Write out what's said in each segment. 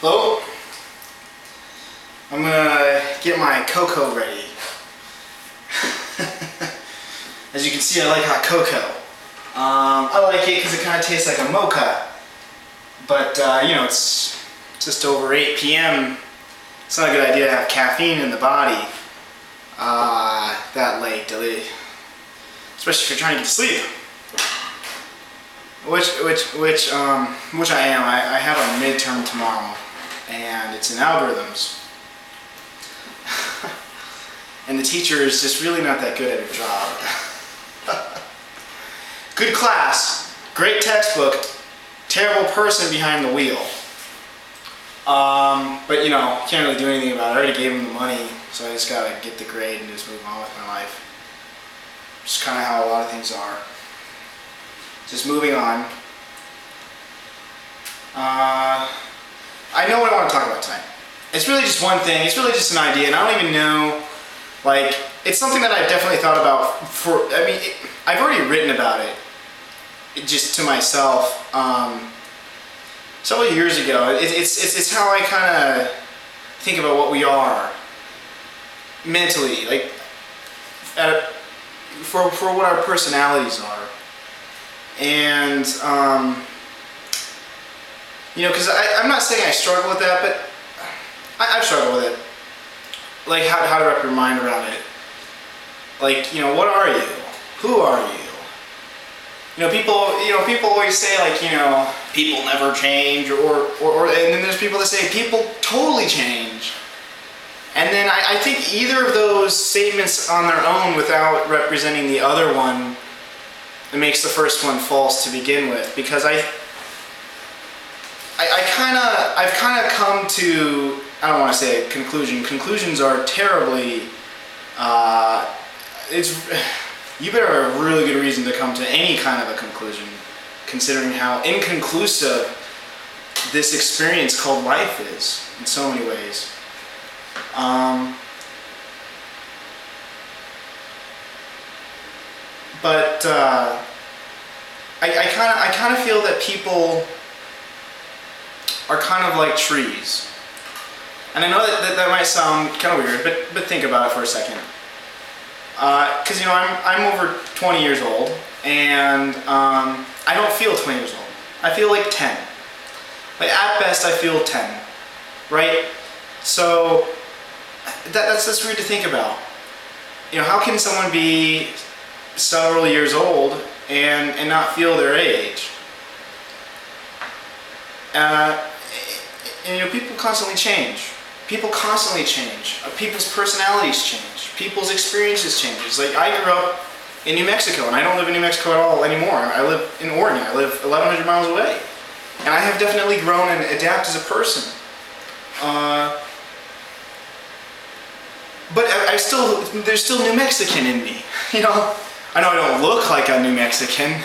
Hello? I'm gonna get my cocoa ready. As you can see, I like hot cocoa. I like it because it kind of tastes like a mocha. But, you know, it's just over 8 p.m. It's not a good idea to have caffeine in the body that late, especially if you're trying to get to sleep. Which I am. I have a midterm tomorrow, and it's in algorithms. And the teacher is just really not that good at her job. Good class, great textbook, terrible person behind the wheel. But you know, can't really do anything about it. I already gave him the money, so I just gotta get the grade and just move on with my life. Just kind of how a lot of things are. Just moving on. I know what I want to talk about tonight. It's really just one thing. It's really just an idea, and I don't even know. Like, it's something that I've definitely thought about I've already written about it, just to myself, several years ago. It's how I kind of think about what we are mentally, like, for what our personalities are. And, you know, because I'm not saying I struggle with that, but I've struggled with it. Like, how to wrap your mind around it. Like, you know, what are you? Who are you? You know, people always say, like, you know, people never change, or and then there's people that say people totally change. And then I think either of those statements on their own, without representing the other one, it makes the first one false to begin with. Because I've kind of come to, I don't want to say a conclusion. Conclusions are terribly, you better have a really good reason to come to any kind of a conclusion, considering how inconclusive this experience called life is in so many ways. But I kind of feel that people are kind of like trees. And I know that might sound kind of weird, but think about it for a second. Because, you know, I'm over 20 years old, and I don't feel 20 years old. I feel like 10. Like, at best, I feel 10, right? So that's just weird to think about. You know, how can someone be several years old and not feel their age? And, you know, people constantly change. People constantly change. People's personalities change. People's experiences change. Like, I grew up in New Mexico, and I don't live in New Mexico at all anymore. I live in Oregon. I live 1,100 miles away. And I have definitely grown and adapted as a person. But there's still New Mexican in me. You know? I know I don't look like a New Mexican,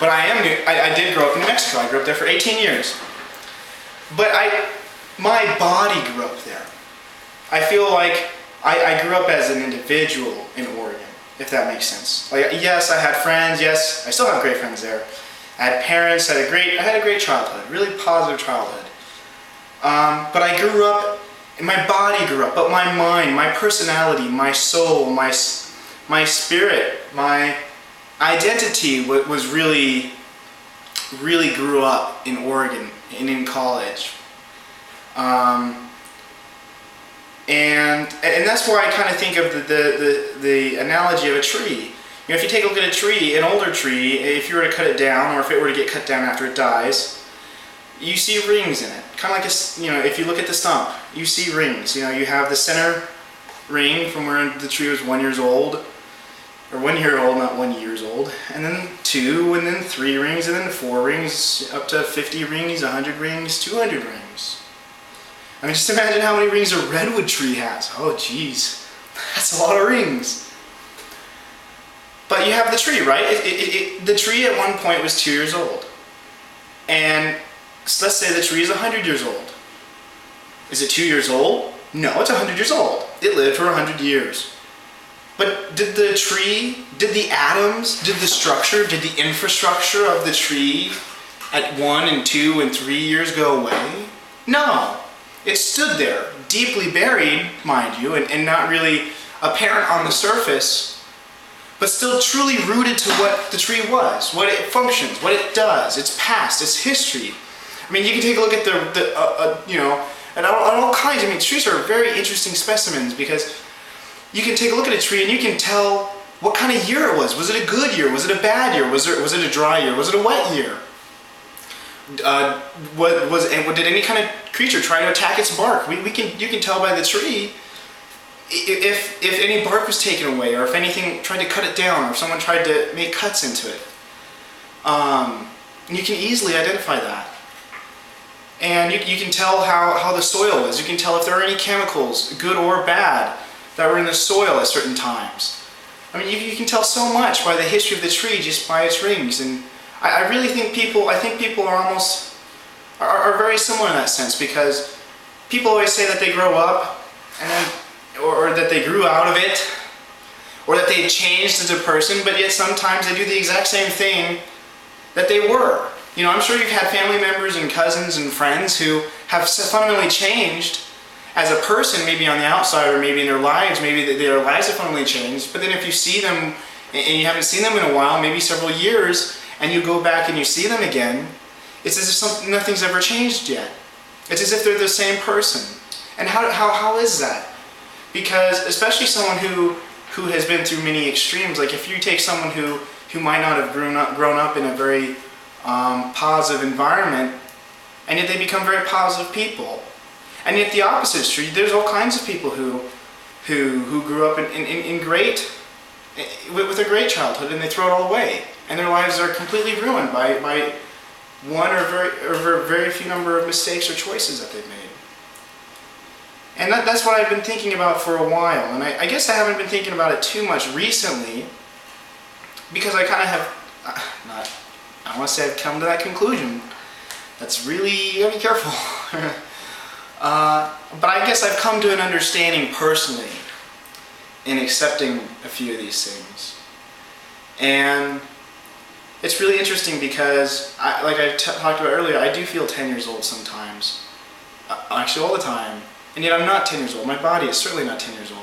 but I did grow up in New Mexico. I grew up there for 18 years. But my body grew up there. I feel like I grew up as an individual in Oregon, if that makes sense. Like, yes, I had friends. Yes, I still have great friends there. I had parents. I had a great childhood, really positive childhood. But I grew up, and my body grew up, but my mind, my personality, my soul, my spirit, my identity was really grew up in Oregon and in college. And that's where I kind of think of the analogy of a tree. You know, if you take a look at a tree, an older tree, if you were to cut it down, or if it were to get cut down after it dies, you see rings in it. Kind of like you know, if you look at the stump, you see rings. You know, you have the center ring from where the tree was 1 year old, or 1 year old, not 1 year old, and then 2, and then 3 rings, and then 4 rings, up to 50 rings, 100 rings, 200 rings. I mean, just imagine how many rings a redwood tree has. Oh, geez, that's a lot of rings. But you have the tree, right? The tree at one point was 2 years old. And so let's say the tree is 100 years old. Is it 2 years old? No, it's 100 years old. It lived for 100 years. But did the tree, did the atoms, did the structure, did the infrastructure of the tree at 1 and 2 and 3 years go away? No. it stood there, deeply buried, mind you, and not really apparent on the surface, but still truly rooted to what the tree was, what it functions, what it does, its past, its history. I mean, you can take a look at and all kinds. I mean, trees are very interesting specimens because you can take a look at a tree and you can tell what kind of year it was. Was it a good year? Was it a bad year? Was it a dry year? Was it a wet year? Did any kind of creature try to attack its bark? You can tell by the tree if any bark was taken away, or if anything tried to cut it down, or if someone tried to make cuts into it. You can easily identify that. And you can tell how the soil is. You can tell if there are any chemicals, good or bad, that were in the soil at certain times. I mean, you can tell so much by the history of the tree just by its rings. And I really think people are very similar in that sense, because people always say that they grow up and then, or that they grew out of it, or that they changed as a person, but yet sometimes they do the exact same thing that they were. You know, I'm sure you've had family members and cousins and friends who have fundamentally changed as a person, maybe on the outside, or maybe in their lives, maybe their lives have fundamentally changed, but then if you see them and you haven't seen them in a while, maybe several years, and you go back and you see them again, it's as if nothing's ever changed yet. It's as if they're the same person. And how is that? Because especially someone who has been through many extremes, like if you take someone who might not have grown up in a very positive environment, and yet they become very positive people. And yet the opposite is true. There's all kinds of people who grew up in great, with a great childhood, and they throw it all away, and their lives are completely ruined by one or very few number of mistakes or choices that they've made. And that's what I've been thinking about for a while, and I guess I haven't been thinking about it too much recently, because I kind of have I want to say I've come to that conclusion. That's really, you gotta be careful. But I guess I've come to an understanding personally in accepting a few of these things. And it's really interesting because, like I talked about earlier, I do feel 10 years old sometimes. Actually, all the time. And yet I'm not 10 years old. My body is certainly not 10 years old.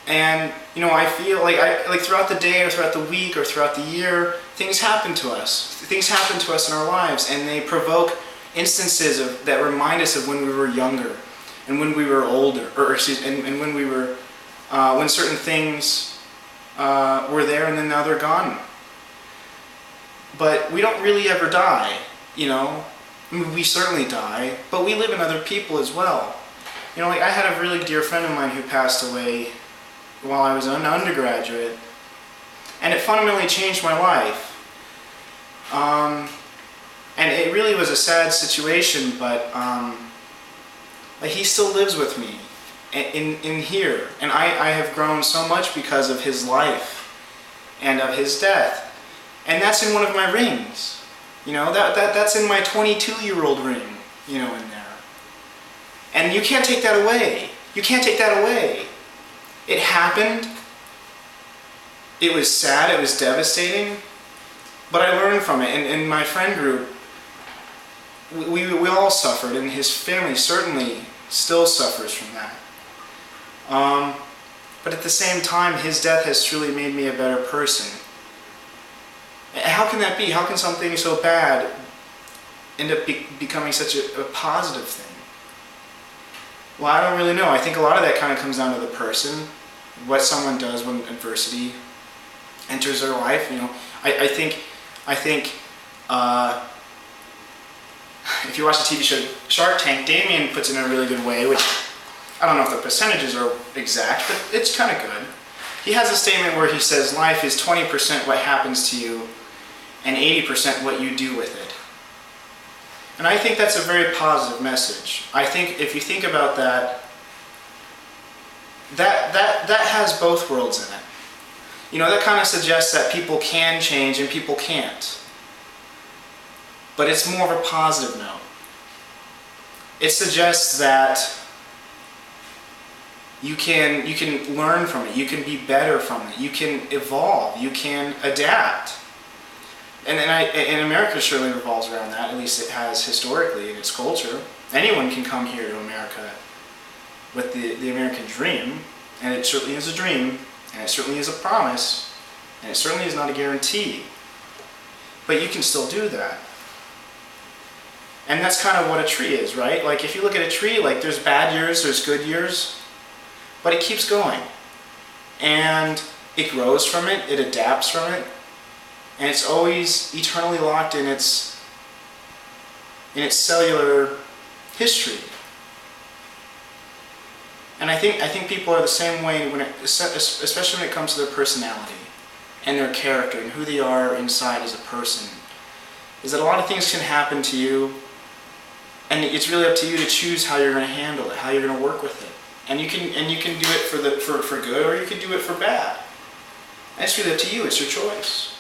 And, you know, I feel like throughout the day or throughout the week or throughout the year, things happen to us. Things happen to us in our lives, and they provoke instances that remind us of when we were younger and when we were older, and when we were, when certain things were there and then now they're gone. But we don't really ever die, you know. I mean, we certainly die, but we live in other people as well. You know, like I had a really dear friend of mine who passed away while I was an undergraduate, and it fundamentally changed my life. And it really was a sad situation, but like he still lives with me in here, and I have grown so much because of his life and of his death, and that's in one of my rings. You know, that's in my 22-year-old ring, you know, in there. And you can't take that away. You can't take that away. It happened. It was sad. It was devastating. But I learned from it. And in my friend group, we all suffered, and his family certainly still suffers from that. But at the same time, his death has truly made me a better person. How can that be? How can something so bad end up becoming such a positive thing? Well, I don't really know. I think a lot of that kind of comes down to the person, what someone does when adversity enters their life. You know, I think if you watch the TV show Shark Tank, Damien puts it in a really good way, which I don't know if the percentages are exact, but it's kind of good. He has a statement where he says life is 20% what happens to you and 80% what you do with it. And I think that's a very positive message. I think if you think about that has both worlds in it. You know, that kind of suggests that people can change and people can't. But it's more of a positive note. It suggests that you can learn from it, you can be better from it, you can evolve, you can adapt. And America surely revolves around that, at least it has historically in its culture. Anyone can come here to America with the American dream, and it certainly is a dream, and it certainly is a promise, and it certainly is not a guarantee. But you can still do that. And that's kind of what a tree is, right? Like if you look at a tree, like there's bad years, there's good years, but it keeps going. And it grows from it, it adapts from it, and it's always eternally locked in its cellular history. And I think people are the same way especially when it comes to their personality and their character and who they are inside as a person. Is that a lot of things can happen to you, and it's really up to you to choose how you're going to handle it, how you're going to work with it. And you can do it for good, or you can do it for bad. And it's really up to you. It's your choice.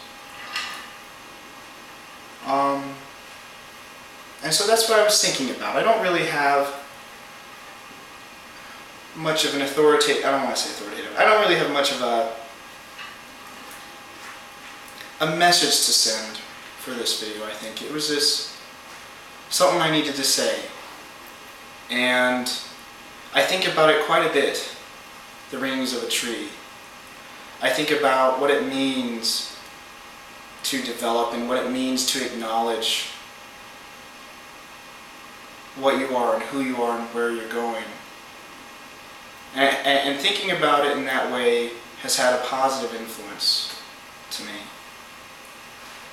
And so that's what I was thinking about. I don't really have much of an authoritative. I don't want to say authoritative. I don't really have much of a message to send for this video. I think it was just something I needed to say, and I think about it quite a bit. The rings of a tree. I think about what it means to develop and what it means to acknowledge what you are and who you are and where you're going. And thinking about it in that way has had a positive influence to me.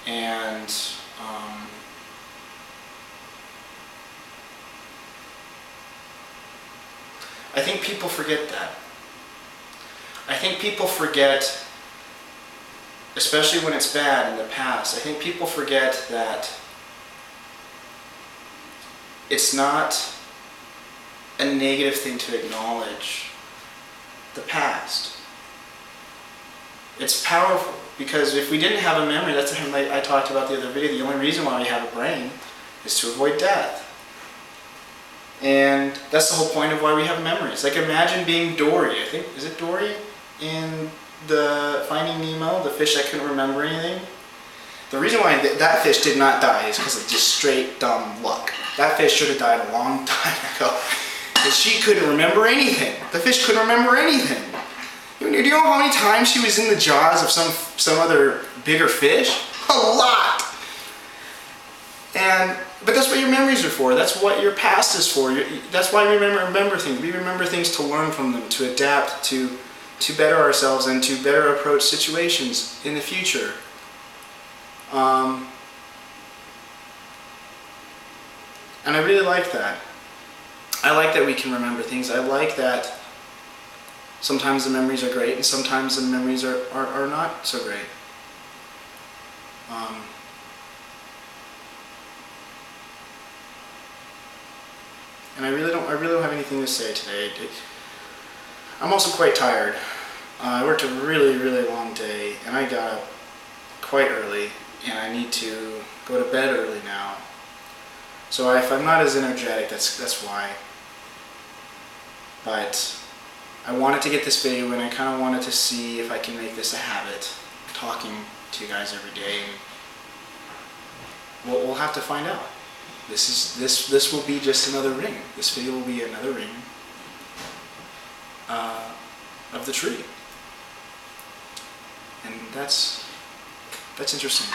And I think people forget that. I think people forget, especially when it's bad in the past, I think people forget that it's not a negative thing to acknowledge the past. It's powerful, because if we didn't have a memory, that's the thing I talked about the other video, the only reason why we have a brain is to avoid death. And that's the whole point of why we have memories. Like imagine being Dory, I think, is it Dory in the Finding Nemo, the fish that couldn't remember anything? The reason why that fish did not die is because of just straight dumb luck. That fish should have died a long time ago. Because she couldn't remember anything. The fish couldn't remember anything. Do you know how many times she was in the jaws of some other bigger fish? A lot! But that's what your memories are for. That's what your past is for. That's why we remember things. We remember things to learn from them, to adapt, to better ourselves, and to better approach situations in the future. And I really like that. I like that we can remember things. I like that sometimes the memories are great and sometimes the memories are not so great. And I really don't have anything to say today. I'm also quite tired. I worked a really, really long day, and I got up quite early, and I need to go to bed early now. So if I'm not as energetic, that's why. But I wanted to get this video, and I kind of wanted to see if I can make this a habit, talking to you guys every day. And we'll have to find out. This will be just another ring. This video will be another ring of the tree, and that's interesting.